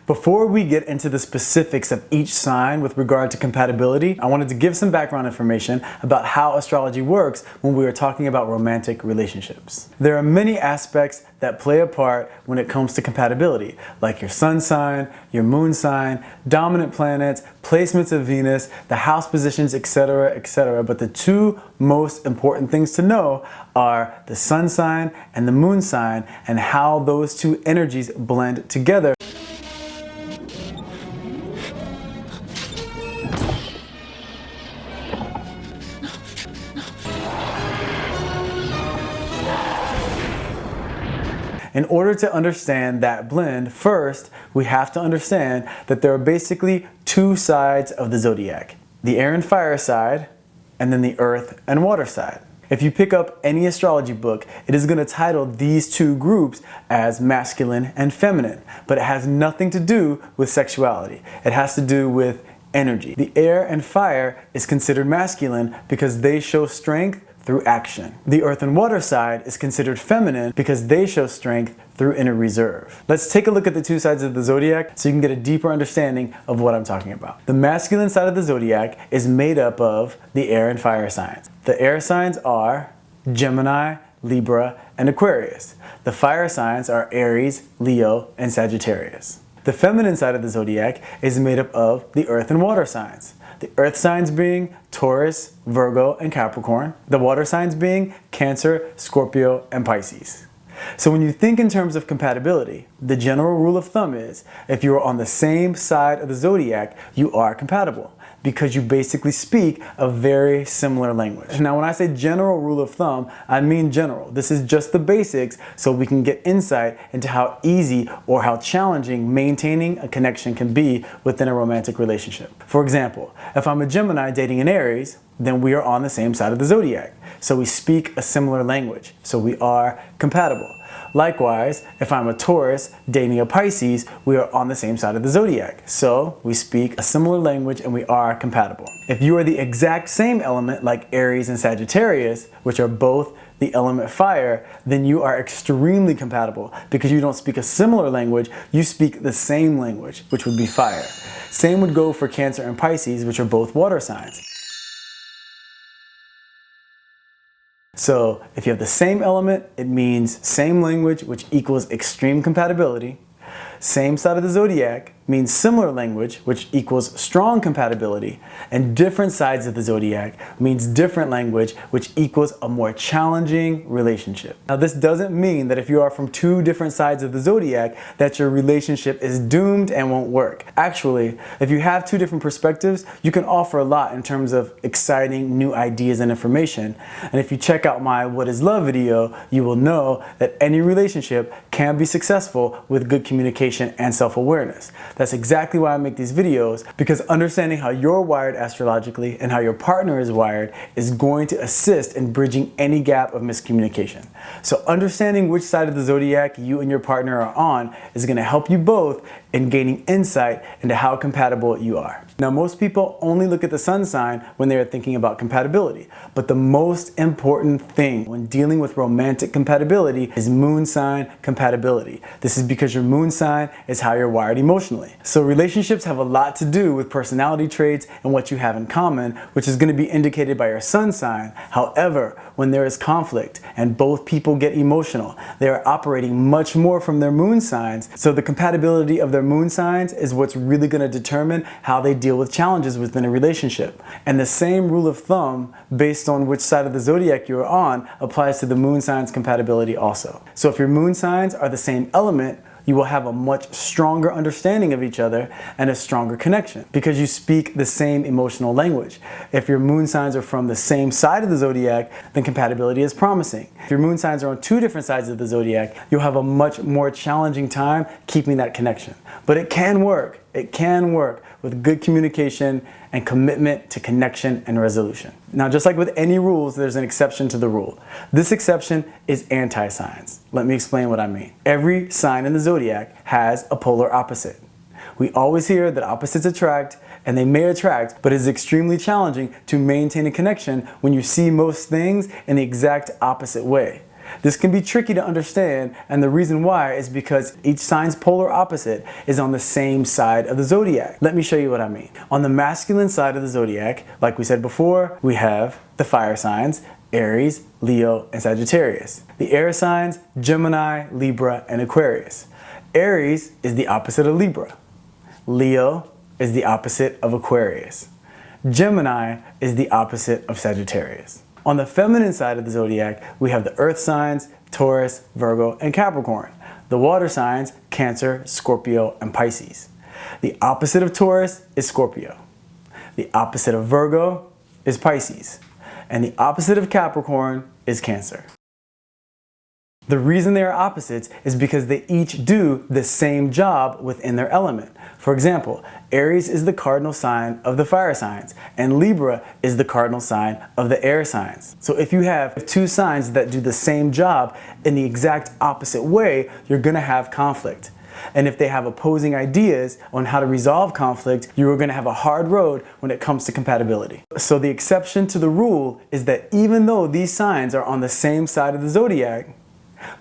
Before we get into the specifics of each sign with regard to compatibility, I wanted to give some background information about how astrology works when we are talking about romantic relationships. There are many aspects that play a part when it comes to compatibility, like your sun sign, your moon sign, dominant planets, placements of Venus, the house positions, etc., etc. But the two most important things to know are the sun sign and the moon sign and how those two energies blend together. In order to understand that blend, first, we have to understand that there are basically two sides of the zodiac. The air and fire side, and then the earth and water side. If you pick up any astrology book, it is going to title these two groups as masculine and feminine, but it has nothing to do with sexuality. It has to do with energy. The air and fire is considered masculine because they show strength through action. The earth and water side is considered feminine because they show strength through inner reserve. Let's take a look at the two sides of the zodiac so you can get a deeper understanding of what I'm talking about. The masculine side of the zodiac is made up of the air and fire signs. The air signs are Gemini, Libra, and Aquarius. The fire signs are Aries, Leo, and Sagittarius. The feminine side of the zodiac is made up of the earth and water signs. The earth signs being Taurus, Virgo, and Capricorn. The water signs being Cancer, Scorpio, and Pisces. So when you think in terms of compatibility, the general rule of thumb is if you are on the same side of the zodiac, you are compatible because you basically speak a very similar language. Now, when I say general rule of thumb, I mean general. This is just the basics so we can get insight into how easy or how challenging maintaining a connection can be within a romantic relationship. For example, if I'm a Gemini dating an Aries, then we are on the same side of the zodiac. So we speak a similar language. So we are compatible. Likewise, if I'm a Taurus dating a Pisces, we are on the same side of the zodiac. So we speak a similar language and we are compatible. If you are the exact same element like Aries and Sagittarius, which are both the element fire, then you are extremely compatible because you don't speak a similar language, you speak the same language, which would be fire. Same would go for Cancer and Pisces, which are both water signs. So if you have the same element, it means same language, which equals extreme compatibility. Same side of the zodiac means similar language, which equals strong compatibility. And different sides of the zodiac means different language, which equals a more challenging relationship. Now, this doesn't mean that if you are from two different sides of the zodiac, that your relationship is doomed and won't work. Actually, if you have two different perspectives, you can offer a lot in terms of exciting new ideas and information. And if you check out my What is Love video, you will know that any relationship can be successful with good communication and self-awareness. That's exactly why I make these videos, because understanding how you're wired astrologically and how your partner is wired is going to assist in bridging any gap of miscommunication. So understanding which side of the zodiac you and your partner are on is going to help you both in gaining insight into how compatible you are. Now, most people only look at the sun sign when they are thinking about compatibility, but the most important thing when dealing with romantic compatibility is moon sign compatibility. This is because your moon sign is how you're wired emotionally. So relationships have a lot to do with personality traits and what you have in common, which is going to be indicated by your sun sign. However, when there is conflict and both people get emotional, they are operating much more from their moon signs. So the compatibility of their moon signs is what's really going to determine how they deal with challenges within a relationship. And the same rule of thumb based on which side of the zodiac you're on applies to the moon signs compatibility also. So if your moon signs are the same element, you will have a much stronger understanding of each other and a stronger connection because you speak the same emotional language. If your moon signs are from the same side of the zodiac, then compatibility is promising. If your moon signs are on two different sides of the zodiac, you'll have a much more challenging time keeping that connection. But it can work. It can work with good communication and commitment to connection and resolution. Now, just like with any rules, there's an exception to the rule. This exception is anti-signs. Let me explain what I mean. Every sign in the zodiac has a polar opposite. We always hear that opposites attract, and they may attract, but it is extremely challenging to maintain a connection when you see most things in the exact opposite way. This can be tricky to understand, and the reason why is because each sign's polar opposite is on the same side of the zodiac. Let me show you what I mean. On the masculine side of the zodiac, like we said before, we have the fire signs, Aries, Leo, and Sagittarius. The air signs, Gemini, Libra, and Aquarius. Aries is the opposite of Libra. Leo is the opposite of Aquarius. Gemini is the opposite of Sagittarius. On the feminine side of the zodiac, we have the earth signs, Taurus, Virgo, and Capricorn. The water signs, Cancer, Scorpio, and Pisces. The opposite of Taurus is Scorpio. The opposite of Virgo is Pisces. And the opposite of Capricorn is Cancer. The reason they are opposites is because they each do the same job within their element. For example, Aries is the cardinal sign of the fire signs, and Libra is the cardinal sign of the air signs. So if you have two signs that do the same job in the exact opposite way, you're going to have conflict. And if they have opposing ideas on how to resolve conflict, you are going to have a hard road when it comes to compatibility. So the exception to the rule is that even though these signs are on the same side of the zodiac,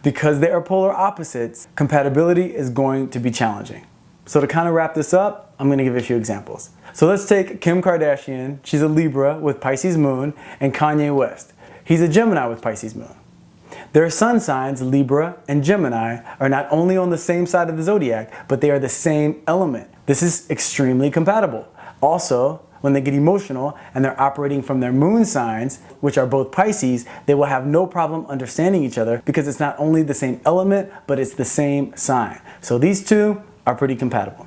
because they are polar opposites, compatibility is going to be challenging. So to kind of wrap this up, I'm going to give a few examples. So let's take Kim Kardashian. She's a Libra with Pisces moon, and Kanye West. He's a Gemini with Pisces moon. Their sun signs, Libra and Gemini, are not only on the same side of the zodiac, but they are the same element. This is extremely compatible. Also, when they get emotional and they're operating from their moon signs, which are both Pisces, they will have no problem understanding each other because it's not only the same element, but it's the same sign. So these two are pretty compatible.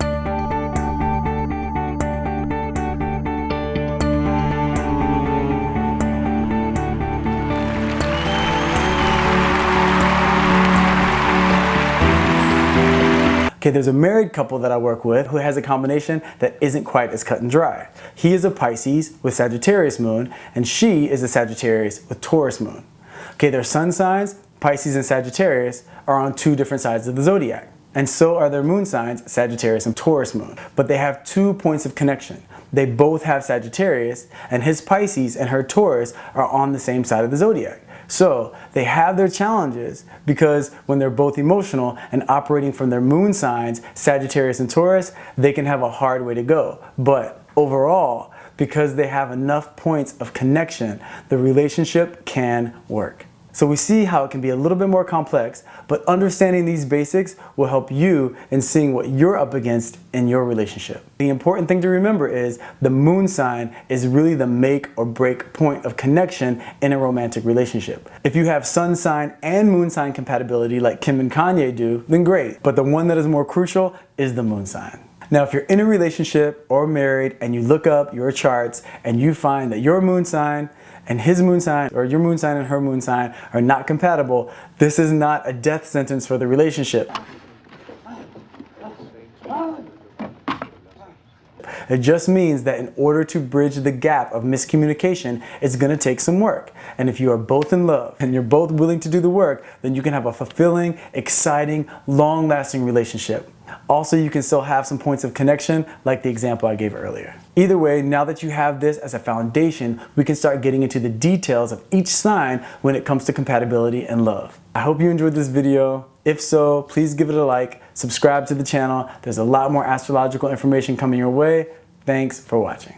Okay, there's a married couple that I work with who has a combination that isn't quite as cut and dry. He is a Pisces with Sagittarius moon, and she is a Sagittarius with Taurus moon. Okay, their sun signs, Pisces and Sagittarius, are on two different sides of the zodiac. And so are their moon signs, Sagittarius and Taurus moon. But they have 2 points of connection. They both have Sagittarius, and his Pisces and her Taurus are on the same side of the zodiac. So they have their challenges because when they're both emotional and operating from their moon signs, Sagittarius and Taurus, they can have a hard way to go. But overall, because they have enough points of connection, the relationship can work. So we see how it can be a little bit more complex, but understanding these basics will help you in seeing what you're up against in your relationship. The important thing to remember is the moon sign is really the make or break point of connection in a romantic relationship. If you have sun sign and moon sign compatibility like Kim and Kanye do, then great. But the one that is more crucial is the moon sign. Now, if you're in a relationship or married and you look up your charts and you find that your moon sign and his moon sign, or your moon sign and her moon sign, are not compatible, this is not a death sentence for the relationship. It just means that in order to bridge the gap of miscommunication, it's going to take some work. And if you are both in love and you're both willing to do the work, then you can have a fulfilling, exciting, long-lasting relationship. Also, you can still have some points of connection like the example I gave earlier. Either way, now that you have this as a foundation, we can start getting into the details of each sign when it comes to compatibility and love. I hope you enjoyed this video. If so, please give it a like, subscribe to the channel. There's a lot more astrological information coming your way. Thanks for watching.